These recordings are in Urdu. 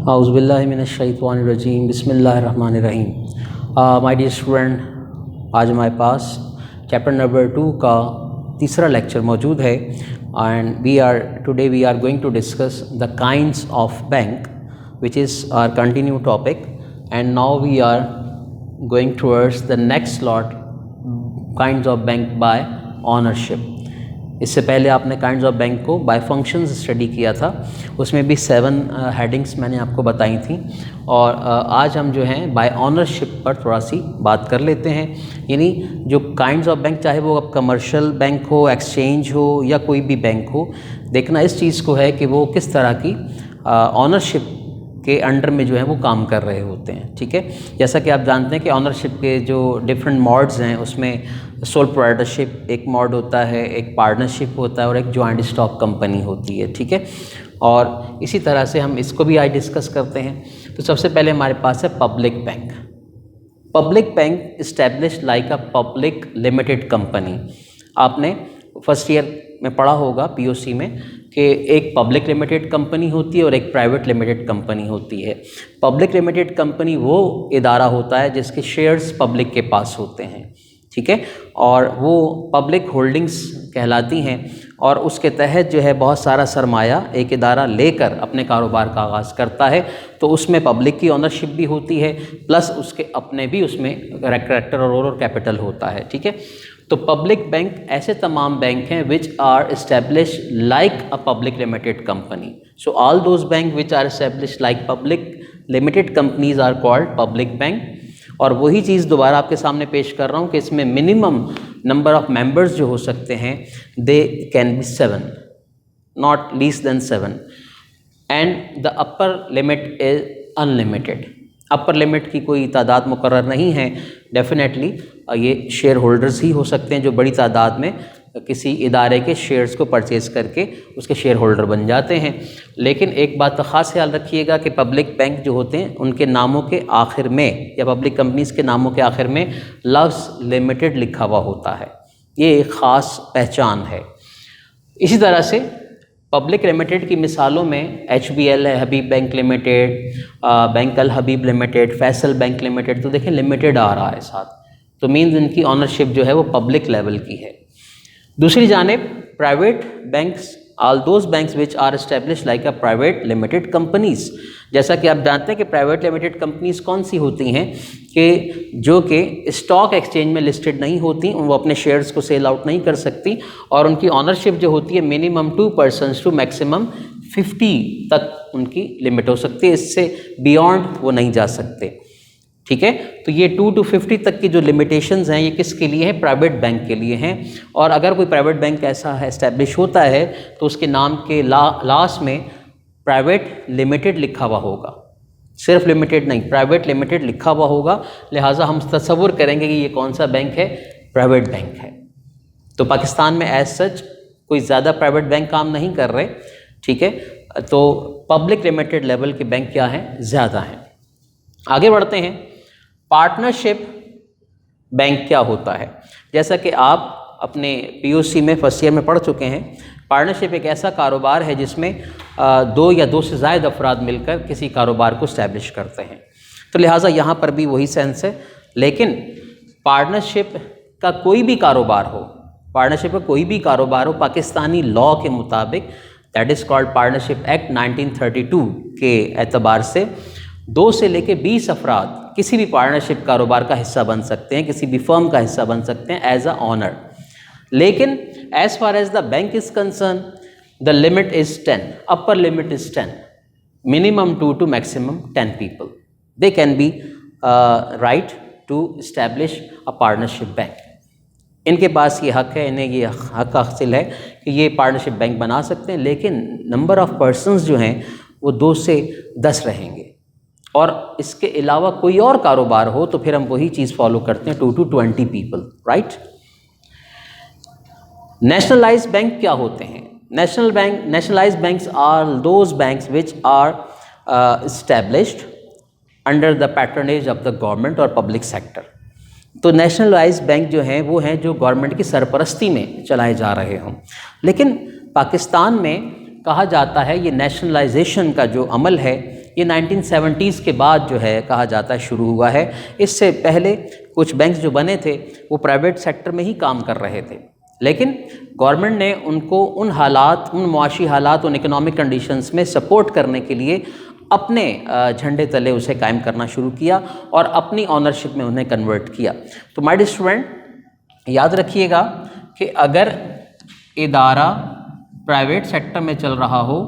اعوذ باللہ من الشیطان الرجیم بسم اللہ الرحمن الرحیم. مائی ڈیئر اسٹوڈنٹ، آج ہمارے پاس چیپٹر نمبر 2 کا تیسرا لیکچر موجود ہے and today we are going to discuss the kinds of bank which is are continue topic and now we are going towards the next slot kinds of bank by ownership. اس سے پہلے آپ نے کائنڈز آف بینک کو بائی فنکشنز اسٹڈی کیا تھا، اس میں بھی 7 ہیڈنگس میں نے آپ کو بتائی تھیں، اور آج ہم جو ہیں بائی آنرشپ پر تھوڑا سی بات کر لیتے ہیں. یعنی جو کائنڈز آف بینک، چاہے وہ اب کمرشل بینک ہو، ایکسچینج ہو یا کوئی بھی بینک ہو، دیکھنا اس چیز کو ہے کہ وہ کس طرح کی آنرشپ کے انڈر میں جو ہے وہ کام کر رہے ہوتے ہیں. ٹھیک ہے، جیسا کہ آپ جانتے ہیں کہ آنرشپ کے جو ڈفرینٹ موڈز ہیں، اس میں سول پروپرائٹرشپ ایک موڈ ہوتا ہے، ایک پارٹنرشپ ہوتا ہے، اور ایک جوائنٹ اسٹاک کمپنی ہوتی ہے. ٹھیک ہے، اور اسی طرح سے ہم اس کو بھی آج ڈسکس کرتے ہیں. تو سب سے پہلے ہمارے پاس ہے public bank. Public bank established like a public limited company. آپ نے فرسٹ ایئر میں پڑھا ہوگا پی او سی میں کہ ایک پبلک لمیٹڈ کمپنی ہوتی ہے اور ایک پرائیویٹ لمیٹڈ کمپنی ہوتی ہے. پبلک لمیٹڈ کمپنی وہ ادارہ ہوتا ہے جس کے شیئرز پبلک کے پاس ہوتے ہیں. ٹھیک ہے، اور وہ پبلک ہولڈنگز کہلاتی ہیں، اور اس کے تحت جو ہے بہت سارا سرمایہ ایک ادارہ لے کر اپنے کاروبار کا آغاز کرتا ہے. تو اس میں پبلک کی اونرشپ بھی ہوتی ہے، پلس اس کے اپنے بھی اس میں کریکٹر اور کیپٹل ہوتا ہے. ٹھیک ہے، تو پبلک بینک ایسے تمام بینک ہیں which are established like a public limited company. So all those bank which are established like public limited companies are called public bank. اور وہی چیز دوبارہ آپ کے سامنے پیش کر رہا ہوں کہ اس میں منیمم نمبر آف ممبرز جو ہو سکتے ہیں they can be 7، not less than 7، and the upper limit is unlimited. Upper limit کی کوئی تعداد مقرر نہیں ہے. ڈیفینیٹلی یہ شیئر ہولڈرز ہی ہو سکتے ہیں جو بڑی تعداد میں کسی ادارے کے شیئرز کو پرچیز کر کے اس کے شیئر ہولڈر بن جاتے ہیں. لیکن ایک بات کا خاص خیال رکھیے گا کہ پبلک بینک جو ہوتے ہیں ان کے ناموں کے آخر میں، یا پبلک کمپنیز کے ناموں کے آخر میں لفظ لمیٹڈ لکھا ہوا ہوتا ہے. یہ ایک خاص پہچان ہے. اسی طرح سے پبلک لمیٹڈ کی مثالوں میں ایچ بی ایل ہے، حبیب بینک لمیٹڈ، بینک الحبیب لمیٹڈ، فیصل بینک لمیٹڈ. تو دیکھیں لمیٹڈ آ رہا ہے ساتھ، تو مینز ان کی آنرشپ جو ہے وہ پبلک لیول کی ہے. دوسری جانب private banks, all those banks which are established like a private limited companies. جیسا کہ آپ جانتے ہیں کہ پرائیویٹ لمیٹڈ کمپنیز کون سی ہوتی ہیں کہ جو کہ اسٹاک ایکسچینج میں لسٹڈ نہیں ہوتی، وہ اپنے شیئرز کو سیل آؤٹ نہیں کر سکتی، اور ان کی آنرشپ جو ہوتی ہے منیمم 2 پرسنز ٹو میکسیمم 50 تک ان کی لمٹ ہو سکتی ہے. اس سے بیونڈ وہ نہیں جا سکتے. ٹھیک ہے، تو یہ 2 to 50 تک کی جو لمیٹیشنز ہیں یہ کس کے لیے ہیں؟ پرائیویٹ بینک کے لیے ہیں. اور اگر کوئی پرائیویٹ بینک ایسا ہے اسٹیبلش ہوتا ہے تو اس کے نام کے لاسٹ میں پرائیویٹ لمیٹڈ لکھا ہوا ہوگا. صرف لمیٹڈ نہیں، پرائیویٹ لمیٹڈ لکھا ہوا ہوگا. لہٰذا ہم تصور کریں گے کہ یہ کون سا بینک ہے؟ پرائیویٹ بینک ہے. تو پاکستان میں ایز سچ کوئی زیادہ پرائیویٹ بینک کام نہیں کر رہے. ٹھیک ہے، تو پبلک لمیٹڈ لیول کے بینک کیا ہیں؟ زیادہ ہیں. آگے بڑھتے ہیں. پارٹنرشپ بینک کیا ہوتا ہے؟ جیسا کہ آپ اپنے پی او سی میں فرسٹ ایئر میں پڑھ چکے ہیں، پارٹنرشپ ایک ایسا کاروبار ہے جس میں 2 یا 2 سے زائد افراد مل کر کسی کاروبار کو اسٹیبلش کرتے ہیں. تو لہٰذا یہاں پر بھی وہی سینس ہے. لیکن پارٹنرشپ کا کوئی بھی کاروبار ہو پاکستانی لاء کے مطابق، that is called partnership act 1932 کے اعتبار سے 2 سے لے کے 20 افراد کسی بھی پارٹنرشپ کاروبار کا حصہ بن سکتے ہیں، کسی بھی فرم کا حصہ بن سکتے ہیں ایز اے آنر. لیکن as far as the bank is concern the limit is 10، upper limit is 10، minimum 2 to maximum 10 people they can be right to establish a partnership bank. ان کے پاس یہ حق ہے، انہیں یہ حق حاصل ہے کہ یہ پارٹنرشپ بینک بنا سکتے ہیں. لیکن نمبر آف پرسنز جو ہیں وہ 2 سے 10 رہیں گے. اور اس کے علاوہ کوئی اور کاروبار ہو تو پھر ہم وہی چیز فالو کرتے ہیں 2 to 20 people, right. Nationalize bank کیا ہوتے ہیں؟ Nationalize banks are those banks which are established under the patronage of the government اور پبلک سیکٹر. تو نیشنلائز بینک جو ہیں وہ ہیں جو گورنمنٹ کی سرپرستی میں چلائے جا رہے ہوں. لیکن پاکستان میں کہا جاتا ہے یہ نیشنلائزیشن کا جو عمل ہے یہ 1970s کے بعد جو ہے کہا جاتا ہے شروع ہوا ہے. اس سے پہلے کچھ بینکس جو بنے تھے وہ پرائیویٹ سیکٹر میں ہی کام کر رہے تھے، لیکن گورنمنٹ نے ان کو ان حالات، ان معاشی حالات، ان اکنامک کنڈیشنز میں سپورٹ کرنے کے لیے اپنے جھنڈے تلے اسے قائم کرنا شروع کیا اور اپنی آنرشپ میں انہیں کنورٹ کیا. تو مائی ڈیئر اسٹوڈنٹ، یاد رکھیے گا کہ اگر ادارہ پرائیویٹ سیکٹر میں چل رہا ہو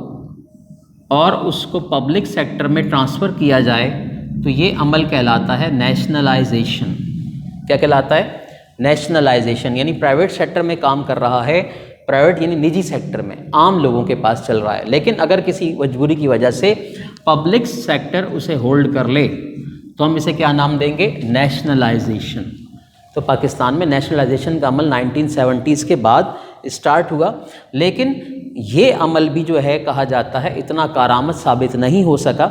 اور اس کو پبلک سیکٹر میں ٹرانسفر کیا جائے تو یہ عمل کہلاتا ہے نیشنلائزیشن. کیا کہلاتا ہے؟ نیشنلائزیشن. یعنی پرائیویٹ سیکٹر میں کام کر رہا ہے، پرائیویٹ یعنی نجی سیکٹر میں عام لوگوں کے پاس چل رہا ہے، لیکن اگر کسی مجبوری کی وجہ سے پبلک سیکٹر اسے ہولڈ کر لے تو ہم اسے کیا نام دیں گے؟ نیشنلائزیشن. تو پاکستان میں نیشنلائزیشن کا عمل 1970s کے بعد اسٹارٹ ہوا، لیکن یہ عمل بھی جو ہے کہا جاتا ہے اتنا کارآمد ثابت نہیں ہو سکا.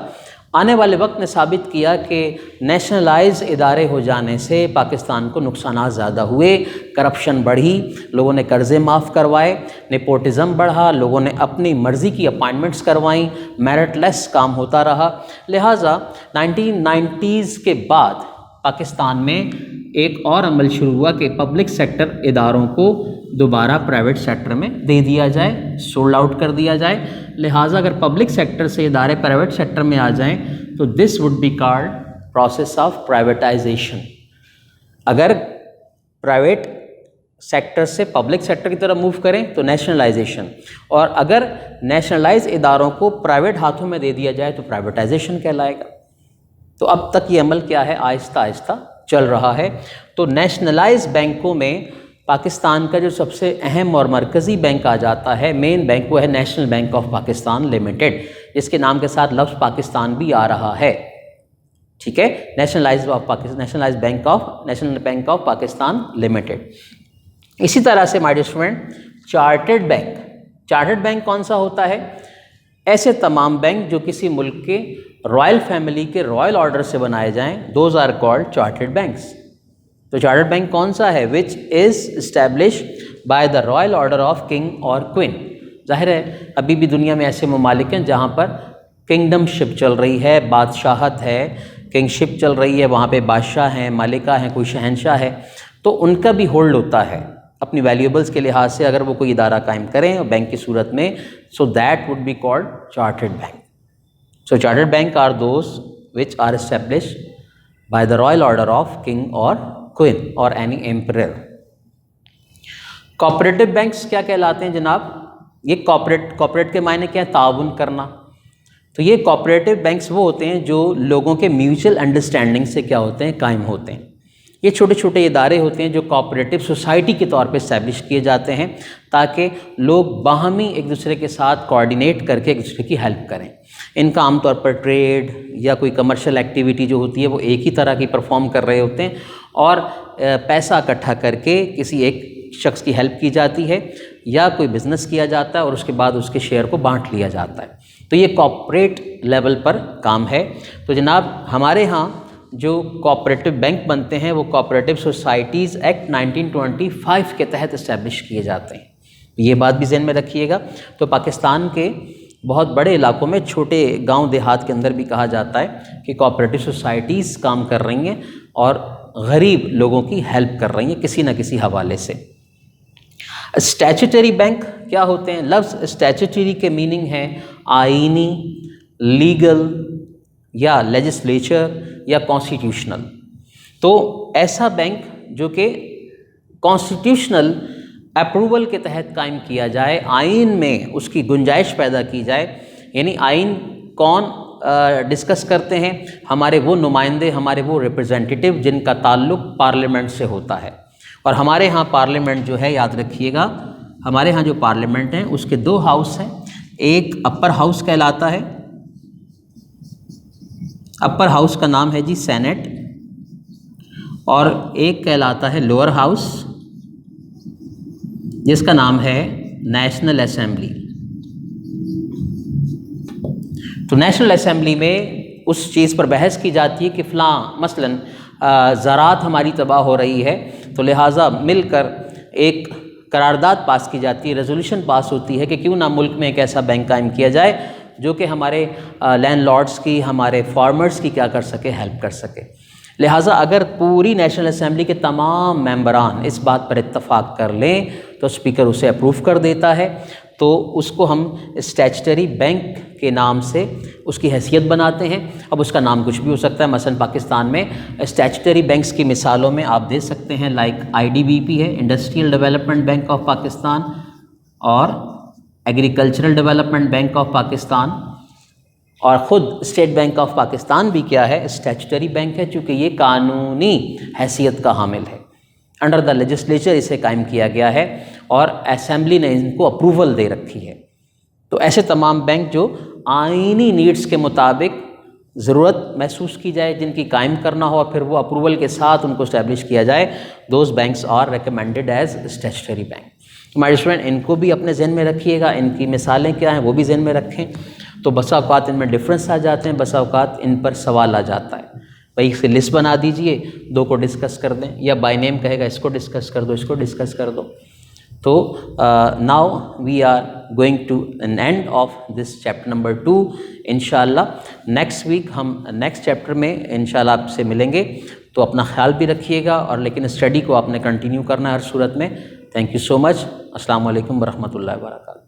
آنے والے وقت نے ثابت کیا کہ نیشنلائز ادارے ہو جانے سے پاکستان کو نقصانات زیادہ ہوئے، کرپشن بڑھی، لوگوں نے قرضے معاف کروائے، نیپوٹزم بڑھا، لوگوں نے اپنی مرضی کی اپائنٹمنٹس کروائیں، میرٹ لیس کام ہوتا رہا. لہٰذا 1990s کے بعد پاکستان میں ایک اور عمل شروع ہوا کہ پبلک سیکٹر اداروں کو دوبارہ پرائیویٹ سیکٹر میں دے دیا جائے، سولڈ آؤٹ کر دیا جائے. لہٰذا اگر پبلک سیکٹر سے ادارے پرائیویٹ سیکٹر میں آ جائیں تو this would be called process of privatization. اگر پرائیویٹ سیکٹر سے پبلک سیکٹر کی طرف موو کریں تو نیشنلائزیشن، اور اگر نیشنلائز اداروں کو پرائیویٹ ہاتھوں میں دے دیا جائے تو پرائیویٹائزیشن کہلائے گا. تو اب تک یہ عمل کیا ہے؟ آہستہ آہستہ چل رہا ہے. تو نیشنلائز بینکوں میں پاکستان کا جو سب سے اہم اور مرکزی بینک آ جاتا ہے، مین بینک، وہ ہے national bank of Pakistan limited, جس کے نام کے ساتھ لفظ پاکستان بھی آ رہا ہے. ٹھیک ہے، national bank of Pakistan limited. اسی طرح سے my dear student, chartered bank. Chartered bank کون سا ہوتا ہے؟ ایسے تمام بینک جو کسی ملک کے رائل فیملی کے رائل آرڈر سے بنائے جائیں، those are called chartered banks. تو چارٹرڈ بینک کون سا ہے؟ Which is establish by the royal order of king اور کوئن. ظاہر ہے ابھی بھی دنیا میں ایسے ممالک ہیں جہاں پر کنگڈم شپ چل رہی ہے، بادشاہت ہے، کنگ شپ چل رہی ہے، وہاں پہ بادشاہ ہیں، ملکہ ہیں، کوئی شہنشاہ ہے، تو ان کا بھی ہولڈ ہوتا ہے اپنی ویلیوبلس کے لحاظ سے اگر وہ کوئی ادارہ قائم کریں اور بینک کی صورت میں. So that would be called chartered bank. So chartered bank are those which are establish by the royal order of king اور کوئن اور اینی ایمپرر. کوآپریٹو بینکس کیا کہلاتے ہیں جناب؟ یہ کوآپریٹ کے معنی کیا ہے؟ تعاون کرنا. تو یہ کوآپریٹو بینکس وہ ہوتے ہیں جو لوگوں کے میوچل انڈرسٹینڈنگ سے کیا ہوتے ہیں؟ قائم ہوتے ہیں. یہ چھوٹے چھوٹے ادارے ہوتے ہیں جو کوآپریٹو سوسائٹی کے طور پہ اسٹیبلش کیے جاتے ہیں تاکہ لوگ باہمی ایک دوسرے کے ساتھ کوآرڈینیٹ کر کے ایک دوسرے کی ہیلپ کریں. ان کا عام طور پر ٹریڈ یا کوئی کمرشل ایکٹیویٹی جو ہوتی ہے وہ ایک ہی طرح کی پرفارم کر رہے ہوتے ہیں اور پیسہ اکٹھا کر کے کسی ایک شخص کی ہیلپ کی جاتی ہے یا کوئی بزنس کیا جاتا ہے اور اس کے بعد اس کے شیئر کو بانٹ لیا جاتا ہے. تو یہ کوآپریٹ لیول پر کام ہے. تو جناب ہمارے ہاں جو کوآپریٹو بینک بنتے ہیں وہ کوآپریٹو سوسائٹیز ایکٹ 1925 کے تحت اسٹیبلش کیے جاتے ہیں. یہ بات بھی ذہن میں رکھیے گا. تو پاکستان کے بہت بڑے علاقوں میں چھوٹے گاؤں دیہات کے اندر بھی کہا جاتا ہے کہ کوآپریٹو سوسائٹیز کام کر رہی ہیں اور غریب لوگوں کی ہیلپ کر رہی ہیں کسی نہ کسی حوالے سے. اسٹیچوٹری بینک کیا ہوتے ہیں؟ لفظ اسٹیچوٹری کے میننگ ہے آئینی، لیگل یا لیجسلیچر یا کانسٹیٹیوشنل. تو ایسا بینک جو کہ کانسٹیٹیوشنل اپروول کے تحت قائم کیا جائے، آئین میں اس کی گنجائش پیدا کی جائے. یعنی آئین کون ڈسکس کرتے ہیں؟ ہمارے وہ نمائندے، ہمارے وہ ریپرزینٹیٹیو جن کا تعلق پارلیمنٹ سے ہوتا ہے. اور ہمارے ہاں پارلیمنٹ جو ہے، یاد رکھیے گا، ہمارے ہاں جو پارلیمنٹ ہیں اس کے دو ہاؤس ہیں. ایک اپر ہاؤس کہلاتا ہے، اپر ہاؤس کا نام ہے جی سینٹ، اور ایک کہلاتا ہے لوور ہاؤس جس کا نام ہے نیشنل اسمبلی. تو نیشنل اسمبلی میں اس چیز پر بحث کی جاتی ہے کہ فلاں مثلاً زراعت ہماری تباہ ہو رہی ہے، تو لہٰذا مل کر ایک قرارداد پاس کی جاتی ہے، ریزولوشن پاس ہوتی ہے کہ کیوں نہ ملک میں ایک ایسا بینک قائم کیا جائے جو کہ ہمارے لینڈ لارڈس کی، ہمارے فارمرز کی کیا کر سکے، ہیلپ کر سکے۔ لہٰذا اگر پوری نیشنل اسمبلی کے تمام ممبران اس بات پر اتفاق کر لیں تو اسپیکر اسے اپروو کر دیتا ہے، تو اس کو ہم اسٹیچوٹری بینک کے نام سے اس کی حیثیت بناتے ہیں۔ اب اس کا نام کچھ بھی ہو سکتا ہے، مثلا پاکستان میں اسٹیچوٹری بینکس کی مثالوں میں آپ دے سکتے ہیں لائک IDBP ہے، industrial development bank of Pakistan, اور agricultural development bank of Pakistan, اور خود اسٹیٹ بینک آف پاکستان بھی کیا ہے، اسٹیچوٹری بینک ہے، چونکہ یہ قانونی حیثیت کا حامل ہے۔ انڈر دا لیجسلیچر اسے قائم کیا گیا ہے اور اسمبلی نے ان کو اپروول دے رکھی ہے۔ تو ایسے تمام بینک جو آئینی نیڈز کے مطابق ضرورت محسوس کی جائے، جن کی قائم کرنا ہو اور پھر وہ اپروول کے ساتھ ان کو اسٹیبلش کیا جائے، those banks are recommended as statutory bank. ہمارے اسٹوڈنٹ ان کو بھی اپنے ذہن میں رکھیے گا، ان کی مثالیں کیا ہیں وہ بھی ذہن میں رکھیں۔ تو بسا اوقات ان میں ڈفرینس آ جاتے ہیں، بسا اوقات ان پر سوال آ جاتا ہے، بھائی اس کی لسٹ بنا دیجئے، دو کو ڈسکس کر دیں، یا بائی نیم کہے گا اس کو ڈسکس کر دو، اس کو ڈسکس کر دو۔ تو now we are going to an end of this chapter number 2۔ انشاءاللہ نیکسٹ ویک ہم نیکسٹ چیپٹر میں انشاءاللہ آپ سے ملیں گے۔ تو اپنا خیال بھی رکھیے گا، اور لیکن اسٹڈی کو آپ نے کنٹینیو کرنا ہے ہر صورت میں۔ تھینک یو سو مچ۔ السلام علیکم ورحمۃ اللہ وبرکاتہ۔